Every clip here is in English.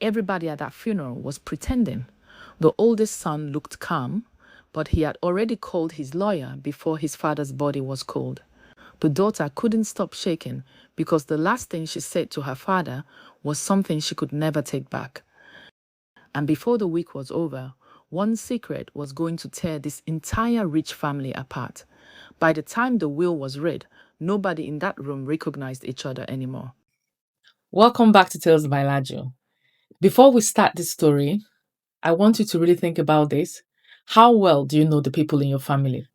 Everybody at that funeral was pretending. The oldest son looked calm, but he had already called his lawyer before his father's body was cold. The daughter couldn't stop shaking because the last thing she said to her father was something she could never take back. And before the week was over, one secret was going to tear this entire rich family apart. By the time the will was read, nobody in that room recognized each other anymore. Welcome back to Tales by Laju. Before we start this story, I want you to really think about this. How well do you know the people in your family?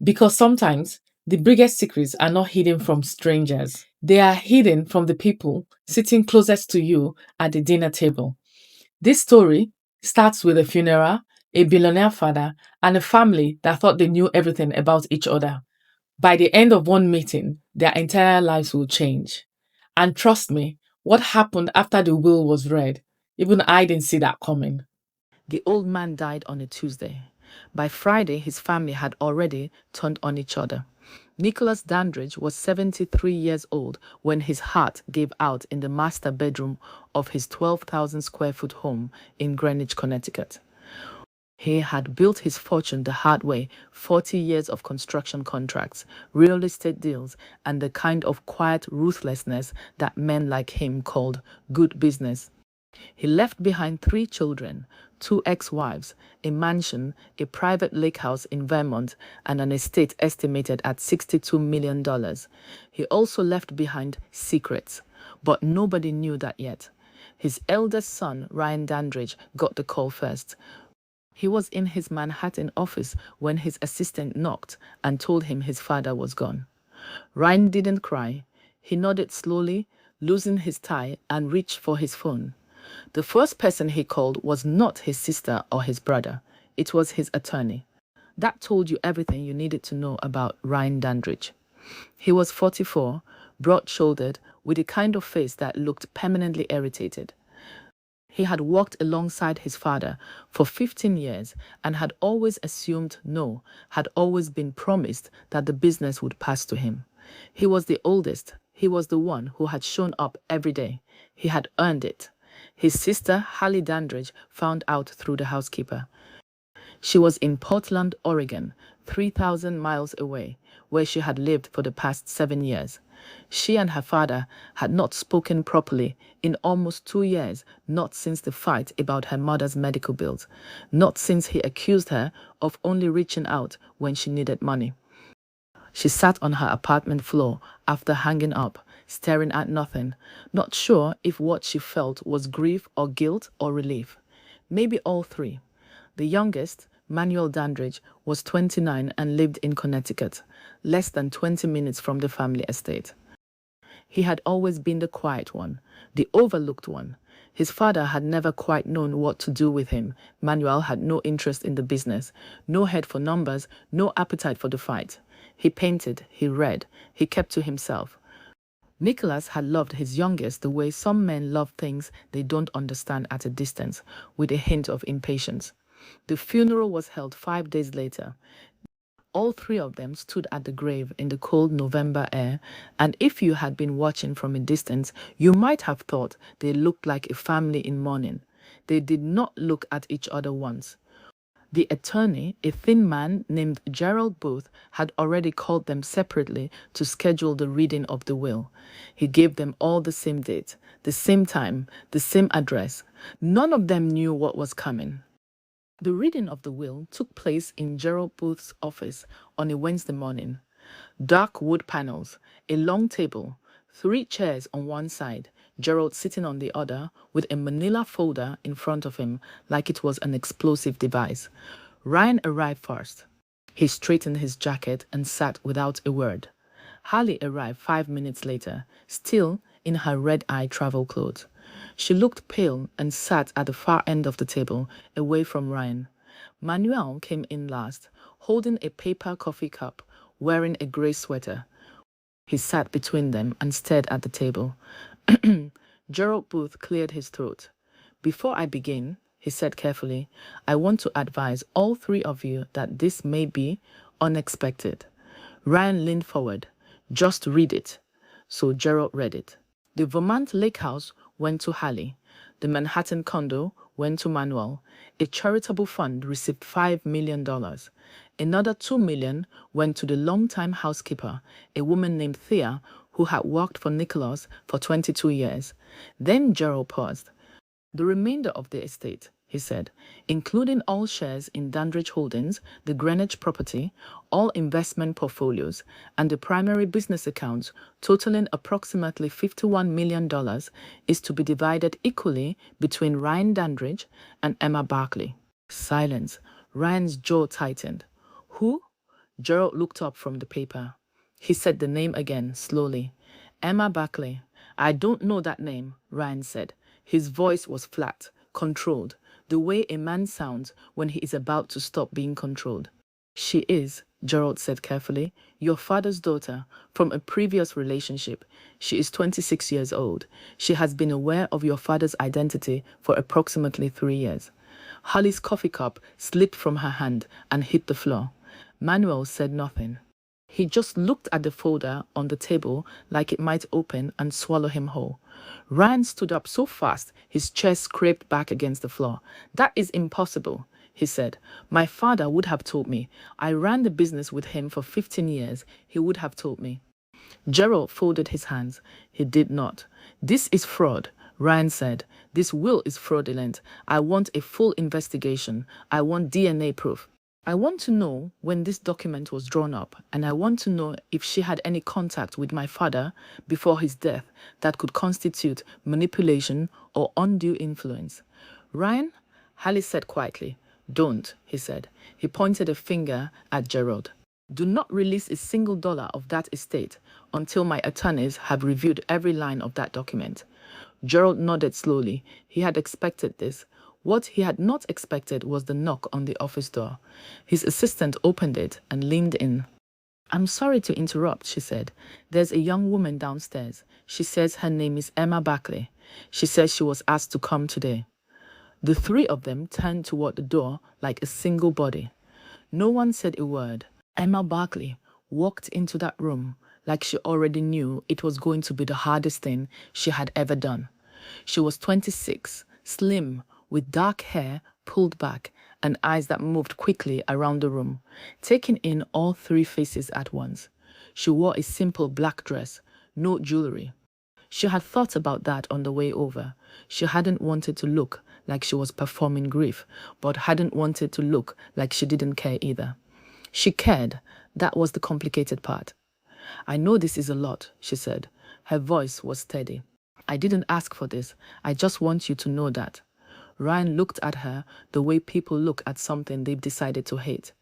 Because sometimes the biggest secrets are not hidden from strangers. They are hidden from the people sitting closest to you at the dinner table. This story starts with a funeral, a billionaire father, and a family that thought they knew everything about each other. By the end of one meeting, their entire lives will change. And trust me, what happened after the will was read, even I didn't see that coming. The old man died on a Tuesday. By Friday, his family had already turned on each other. Nicholas Dandridge was 73 years old when his heart gave out in the master bedroom of his 12,000 square foot home in Greenwich, Connecticut. He had built his fortune the hard way, 40 years of construction contracts, real estate deals, and the kind of quiet ruthlessness that men like him called good business. He left behind 3 children, 2 ex-wives, a mansion, a private lake house in Vermont, and an estate estimated at $62 million. He also left behind secrets, but nobody knew that yet. His eldest son, Ryan Dandridge, got the call first. He was in his Manhattan office when his assistant knocked and told him his father was gone. Ryan didn't cry. He nodded slowly, loosened his tie, and reached for his phone. The first person he called was not his sister or his brother. It was his attorney. That told you everything you needed to know about Ryan Dandridge. He was 44, broad-shouldered, with a kind of face that looked permanently irritated. He had worked alongside his father for 15 years and had always assumed no, had always been promised that the business would pass to him. He was the oldest. He was the one who had shown up every day. He had earned it. His sister, Hallie Dandridge, found out through the housekeeper. She was in Portland, Oregon, 3,000 miles away, where she had lived for the past 7 years. She and her father had not spoken properly in almost 2 years, not since the fight about her mother's medical bills, not since he accused her of only reaching out when she needed money. She sat on her apartment floor after hanging up, staring at nothing, not sure if what she felt was grief or guilt or relief. Maybe all 3. The youngest, Manuel Dandridge, was 29 and lived in Connecticut, less than 20 minutes from the family estate. He had always been the quiet one, the overlooked one. His father had never quite known what to do with him. Manuel had no interest in the business, no head for numbers, no appetite for the fight. He painted, he read, he kept to himself. Nicholas had loved his youngest the way some men love things they don't understand at a distance, with a hint of impatience. The funeral was held 5 days later. All 3 of them stood at the grave in the cold November air, and if you had been watching from a distance, you might have thought they looked like a family in mourning. They did not look at each other once. The attorney, a thin man named Gerald Booth, had already called them separately to schedule the reading of the will. He gave them all the same date, the same time, the same address. None of them knew what was coming. The reading of the will took place in Gerald Booth's office on a Wednesday morning. Dark wood panels, a long table, 3 chairs on one side, Gerald sitting on the other with a manila folder in front of him like it was an explosive device. Ryan arrived first. He straightened his jacket and sat without a word. Hallie arrived 5 minutes later, still in her red-eye travel clothes. She looked pale and sat at the far end of the table, away from Ryan. Manuel came in last, holding a paper coffee cup, wearing a grey sweater. He sat between them and stared at the table. Gerald Booth cleared his throat. "Before I begin," he said carefully, "I want to advise all 3 of you that this may be unexpected." Ryan leaned forward. "Just read it." So Gerald read it. The Vermont Lake House went to Hallie. The Manhattan condo went to Manuel. A charitable fund received $5 million. Another $2 million went to the longtime housekeeper, a woman named Thea, who had worked for Nicholas for 22 years. Then Gerald paused. The remainder of the estate, he said, including all shares in Dandridge Holdings, the Greenwich property, all investment portfolios, and the primary business accounts totaling approximately $51 million, is to be divided equally between Ryan Dandridge and Emma Barkley. Silence. Ryan's jaw tightened. Who? Gerald looked up from the paper. He said the name again, slowly. Emma Barkley. I don't know that name, Ryan said. His voice was flat, controlled, the way a man sounds when he is about to stop being controlled. She is, Gerald said carefully, your father's daughter from a previous relationship. She is 26 years old. She has been aware of your father's identity for approximately 3 years. Hallie's coffee cup slipped from her hand and hit the floor. Manuel said nothing. He just looked at the folder on the table like it might open and swallow him whole. Ryan stood up so fast his chest scraped back against the floor. That is impossible, he said. My father would have told me. I ran the business with him for 15 years. He would have told me. Gerald folded his hands. He did not. This is fraud, Ryan said. This will is fraudulent. I want a full investigation. I want DNA proof. I want to know when this document was drawn up, and I want to know if she had any contact with my father before his death that could constitute manipulation or undue influence. Ryan, Hallie said quietly. Don't, he said. He pointed a finger at Gerald. Do not release a single dollar of that estate until my attorneys have reviewed every line of that document. Gerald nodded slowly. He had expected this. What he had not expected was the knock on the office door. His assistant opened it and leaned in. I'm sorry to interrupt, she said. There's a young woman downstairs. She says her name is Emma Barkley. She says she was asked to come today. The three of them turned toward the door like a single body. No one said a word. Emma Barkley walked into that room like she already knew it was going to be the hardest thing she had ever done. She was 26, slim, with dark hair pulled back and eyes that moved quickly around the room, taking in all three faces at once. She wore a simple black dress, no jewelry. She had thought about that on the way over. She hadn't wanted to look like she was performing grief, but hadn't wanted to look like she didn't care either. She cared. That was the complicated part. I know this is a lot, she said. Her voice was steady. I didn't ask for this. I just want you to know that. Ryan looked at her the way people look at something they've decided to hate.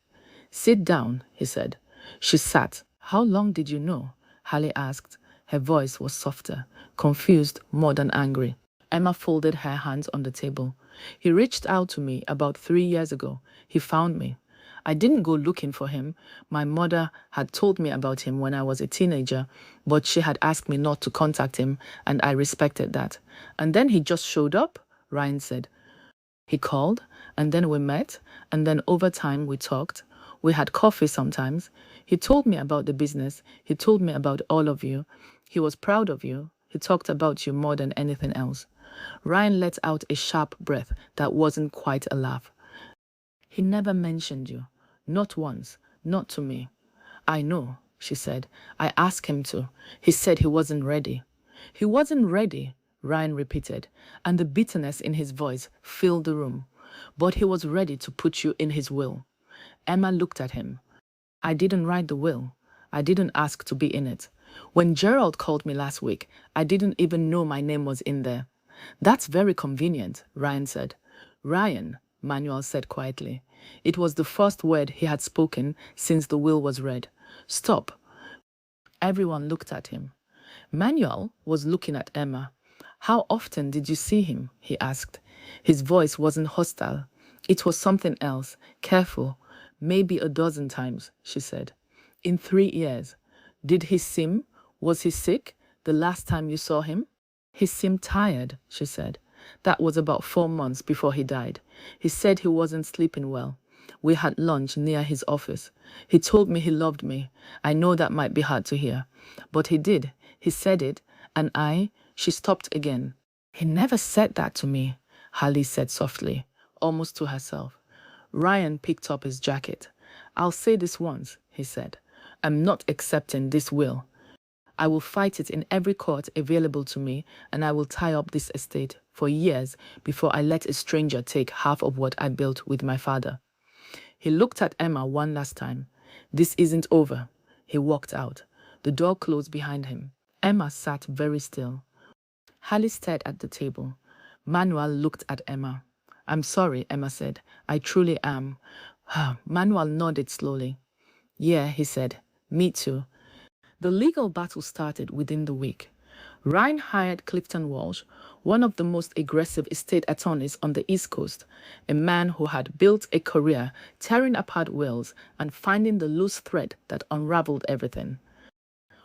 Sit down, he said. She sat. How long did you know? Hallie asked. Her voice was softer, confused more than angry. Emma folded her hands on the table. He reached out to me about 3 years ago. He found me. I didn't go looking for him. My mother had told me about him when I was a teenager, but she had asked me not to contact him, and I respected that. And then he just showed up, Ryan said. He called, and then we met, and then over time we talked. We had coffee sometimes. He told me about the business. He told me about all of you. He was proud of you. He talked about you more than anything else. Ryan let out a sharp breath that wasn't quite a laugh. He never mentioned you. Not once. Not to me. I know, she said. I asked him to. He said he wasn't ready. He wasn't ready, Ryan repeated, and the bitterness in his voice filled the room. But he was ready to put you in his will. Emma looked at him. I didn't write the will. I didn't ask to be in it. When Gerald called me last week, I didn't even know my name was in there. That's very convenient, Ryan said. Ryan, Manuel said quietly. It was the first word he had spoken since the will was read. Stop. Everyone looked at him. Manuel was looking at Emma. How often did you see him? He asked. His voice wasn't hostile. It was something else, careful. Maybe a dozen times, she said. In 3 years. Did he seem? Was he sick the last time you saw him? He seemed tired, she said. That was about 4 months before he died. He said he wasn't sleeping well. We had lunch near his office. He told me he loved me. I know that might be hard to hear. But he did. He said it. And she stopped again. He never said that to me, Hallie said softly, almost to herself. Ryan picked up his jacket. I'll say this once, he said. I'm not accepting this will. I will fight it in every court available to me, and I will tie up this estate for years before I let a stranger take half of what I built with my father. He looked at Emma one last time. This isn't over. He walked out. The door closed behind him. Emma sat very still. Hallie stared at the table. Manuel looked at Emma. I'm sorry, Emma said. I truly am. Manuel nodded slowly. Yeah, he said. Me too. The legal battle started within the week. Ryan hired Clifton Walsh, one of the most aggressive estate attorneys on the East Coast, a man who had built a career tearing apart wills and finding the loose thread that unraveled everything.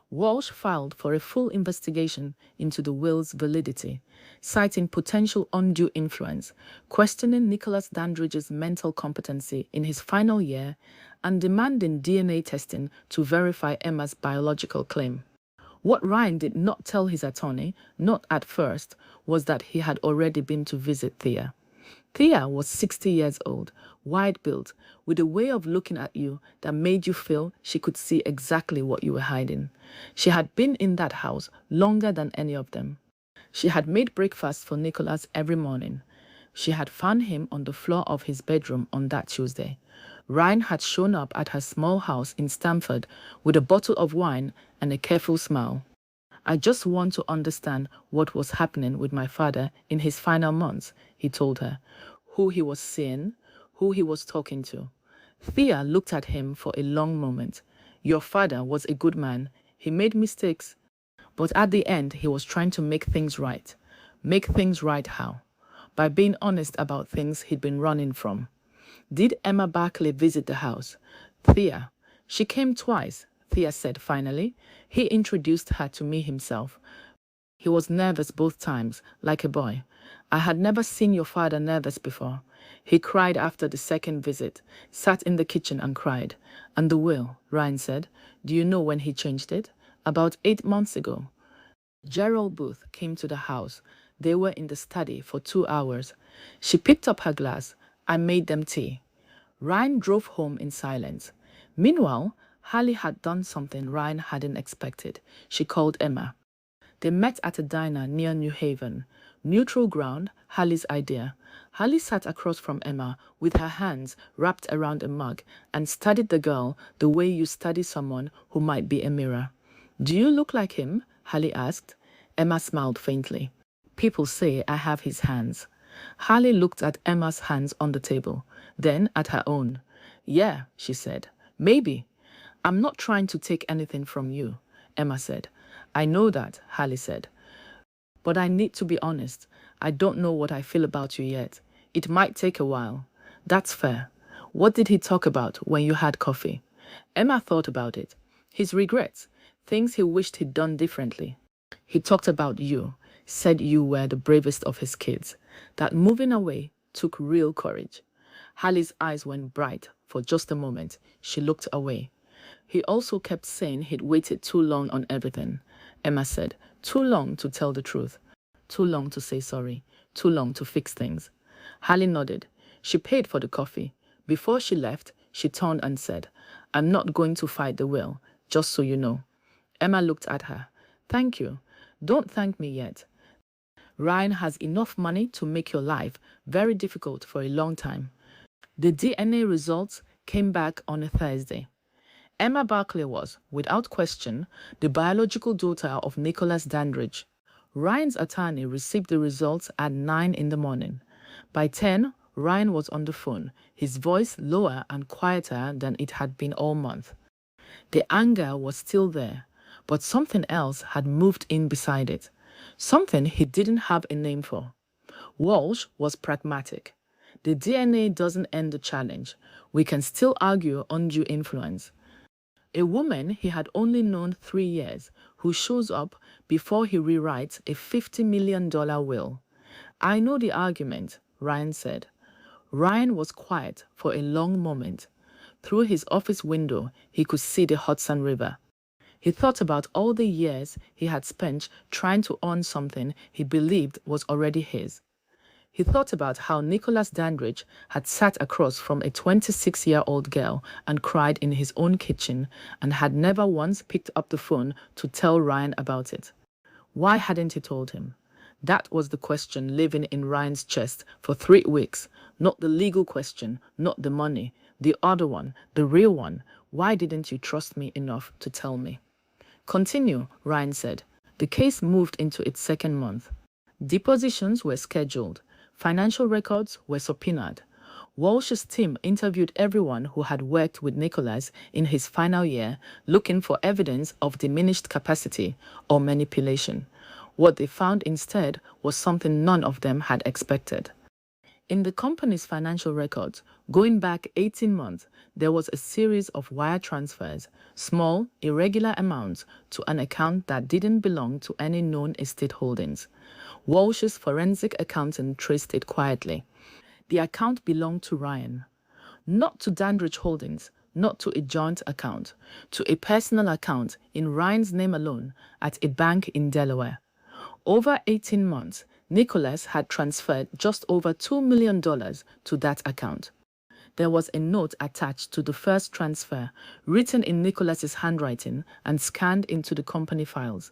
Walsh filed for a full investigation into the will's validity, citing potential undue influence, questioning Nicholas Dandridge's mental competency in his final year, and demanding DNA testing to verify Emma's biological claim. What Ryan did not tell his attorney, not at first, was that he had already been to visit Thea. Thea was 60 years old, wide-built, with a way of looking at you that made you feel she could see exactly what you were hiding. She had been in that house longer than any of them. She had made breakfast for Nicholas every morning. She had found him on the floor of his bedroom on that Tuesday. Ryan had shown up at her small house in Stamford with a bottle of wine and a careful smile. I just want to understand what was happening with my father in his final months, he told her. Who he was seeing, who he was talking to. Thea looked at him for a long moment. Your father was a good man. He made mistakes. But at the end, he was trying to make things right. Make things right how? By being honest about things he'd been running from. Did Emma Barclay visit the house? Thea. She came twice, Thea said finally. He introduced her to me himself. He was nervous both times, like a boy. I had never seen your father nervous before. He cried after the second visit, sat in the kitchen and cried. And the will, Ryan said. Do you know when he changed it? About 8 months ago. Gerald Booth came to the house. They were in the study for 2 hours. She picked up her glass. I made them tea. Ryan drove home in silence. Meanwhile, Hallie had done something Ryan hadn't expected. She called Emma. They met at a diner near New Haven. Neutral ground, Hallie's idea. Hallie sat across from Emma with her hands wrapped around a mug and studied the girl the way you study someone who might be a mirror. Do you look like him? Hallie asked. Emma smiled faintly. People say I have his hands. Hallie looked at Emma's hands on the table, then at her own. Yeah, she said. Maybe. I'm not trying to take anything from you, Emma said. I know that, Hallie said. But I need to be honest. I don't know what I feel about you yet. It might take a while. That's fair. What did he talk about when you had coffee? Emma thought about it. His regrets, things he wished he'd done differently. He talked about you, said you were the bravest of his kids, that moving away took real courage. Hallie's eyes went bright for just a moment. She looked away. He also kept saying he'd waited too long on everything. Emma said, too long to tell the truth, too long to say sorry, too long to fix things. Hallie nodded. She paid for the coffee. Before she left, she turned and said, I'm not going to fight the will, just so you know. Emma looked at her. Thank you. Don't thank me yet. Ryan has enough money to make your life very difficult for a long time. The DNA results came back on a Thursday. Emma Barclay was, without question, the biological daughter of Nicholas Dandridge. Ryan's attorney received the results at 9 in the morning. By 10, Ryan was on the phone, his voice lower and quieter than it had been all month. The anger was still there, but something else had moved in beside it, something he didn't have a name for. Walsh was pragmatic. The DNA doesn't end the challenge. We can still argue undue influence. A woman he had only known 3 years, who shows up before he rewrites a $50 million will. I know the argument, Ryan said. Ryan was quiet for a long moment. Through his office window, he could see the Hudson River. He thought about all the years he had spent trying to earn something he believed was already his. He thought about how Nicholas Dandridge had sat across from a 26-year-old girl and cried in his own kitchen and had never once picked up the phone to tell Ryan about it. Why hadn't he told him? That was the question living in Ryan's chest for 3 weeks. Not the legal question, not the money. The other one, the real one. Why didn't you trust me enough to tell me? Continue, Ryan said. The case moved into its second month. Depositions were scheduled. Financial records were subpoenaed. Walsh's team interviewed everyone who had worked with Nicholas in his final year, looking for evidence of diminished capacity or manipulation. What they found instead was something none of them had expected. In the company's financial records, going back 18 months, there was a series of wire transfers, small, irregular amounts, to an account that didn't belong to any known estate holdings. Walsh's forensic accountant traced it quietly. The account belonged to Ryan. Not to Dandridge Holdings, not to a joint account, to a personal account in Ryan's name alone at a bank in Delaware. Over 18 months, Nicholas had transferred just over $2 million to that account. There was a note attached to the first transfer, written in Nicholas's handwriting and scanned into the company files.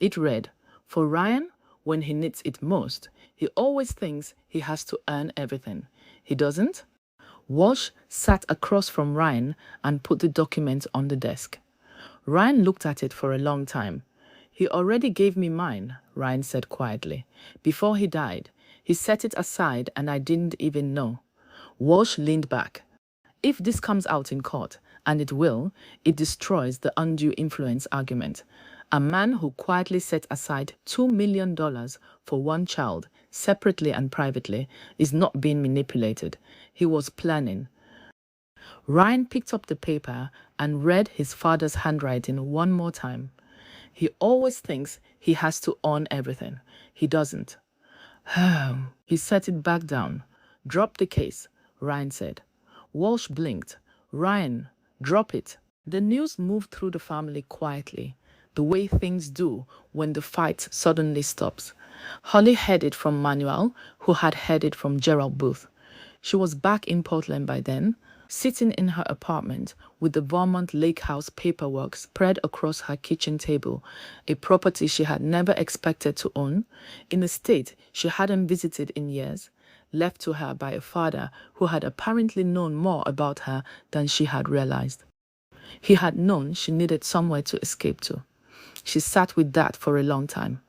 It read, "For Ryan, when he needs it most, he always thinks he has to earn everything. He doesn't?" Walsh sat across from Ryan and put the document on the desk. Ryan looked at it for a long time. "He already gave me mine," Ryan said quietly. "Before he died, he set it aside and I didn't even know." Walsh leaned back. "If this comes out in court, and it will, it destroys the undue influence argument. A man who quietly set aside $2 million for one child, separately and privately, is not being manipulated. He was planning." Ryan picked up the paper and read his father's handwriting one more time. "He always thinks he has to own everything. He doesn't." He set it back down. "Drop the case," Ryan said. Walsh blinked. "Ryan, drop it." The news moved through the family quietly, the way things do when the fight suddenly stops. Hallie heard it from Manuel, who had heard it from Gerald Booth. She was back in Portland by then, sitting in her apartment with the Vermont Lake House paperwork spread across her kitchen table, a property she had never expected to own, in a state she hadn't visited in years, left to her by a father who had apparently known more about her than she had realized. He had known she needed somewhere to escape to. She sat with that for a long time.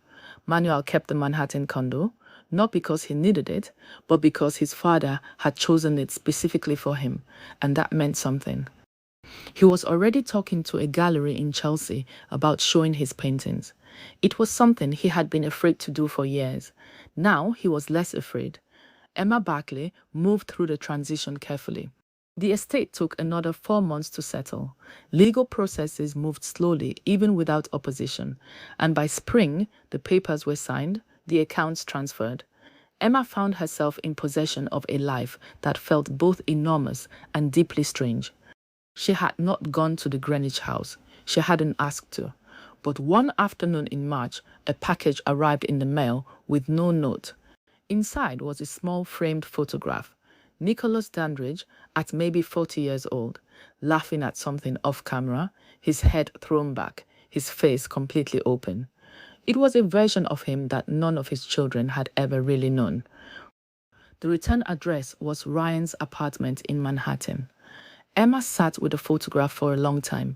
Manuel kept the Manhattan condo, not because he needed it, but because his father had chosen it specifically for him, and that meant something. He was already talking to a gallery in Chelsea about showing his paintings. It was something he had been afraid to do for years. Now he was less afraid. Emma Barkley moved through the transition carefully. The estate took another 4 months to settle. Legal processes moved slowly, even without opposition, and by spring, the papers were signed, the accounts transferred. Emma found herself in possession of a life that felt both enormous and deeply strange. She had not gone to the Greenwich house. She hadn't asked to. But one afternoon in March, a package arrived in the mail with no note. Inside was a small framed photograph. Nicholas Dandridge, at maybe 40 years old, laughing at something off camera, his head thrown back, his face completely open. It was a version of him that none of his children had ever really known. The return address was Ryan's apartment in Manhattan. Emma sat with the photograph for a long time.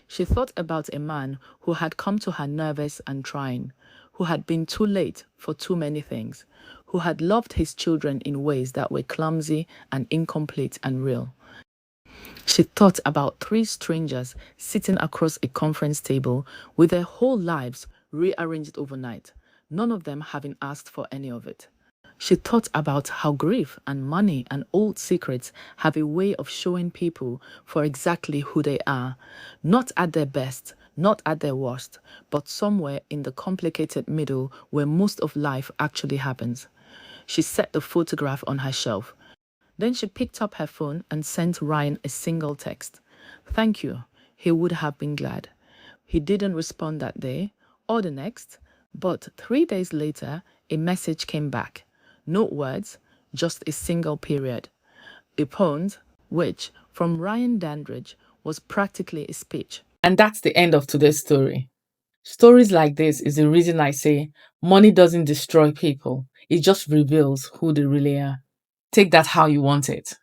She thought about a man who had come to her nervous and trying, who had been too late for too many things, who had loved his children in ways that were clumsy and incomplete and real. She thought about 3 strangers sitting across a conference table with their whole lives rearranged overnight, none of them having asked for any of it. She thought about how grief and money and old secrets have a way of showing people for exactly who they are, not at their best, not at their worst, but somewhere in the complicated middle where most of life actually happens. She set the photograph on her shelf. Then she picked up her phone and sent Ryan a single text. "Thank you. He would have been glad." He didn't respond that day or the next, but 3 days later, a message came back. No words, just a single period. A poem, which, from Ryan Dandridge, was practically a speech. And that's the end of today's story. Stories like this is the reason I say money doesn't destroy people, it just reveals who they really are. Take that how you want it.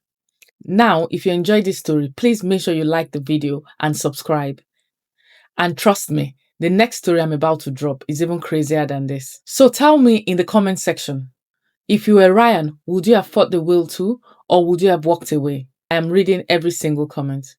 Now, if you enjoyed this story, please make sure you like the video and subscribe. And trust me, the next story I'm about to drop is even crazier than this. So tell me in the comment section, if you were Ryan, would you have fought the will too, or would you have walked away? I am reading every single comment.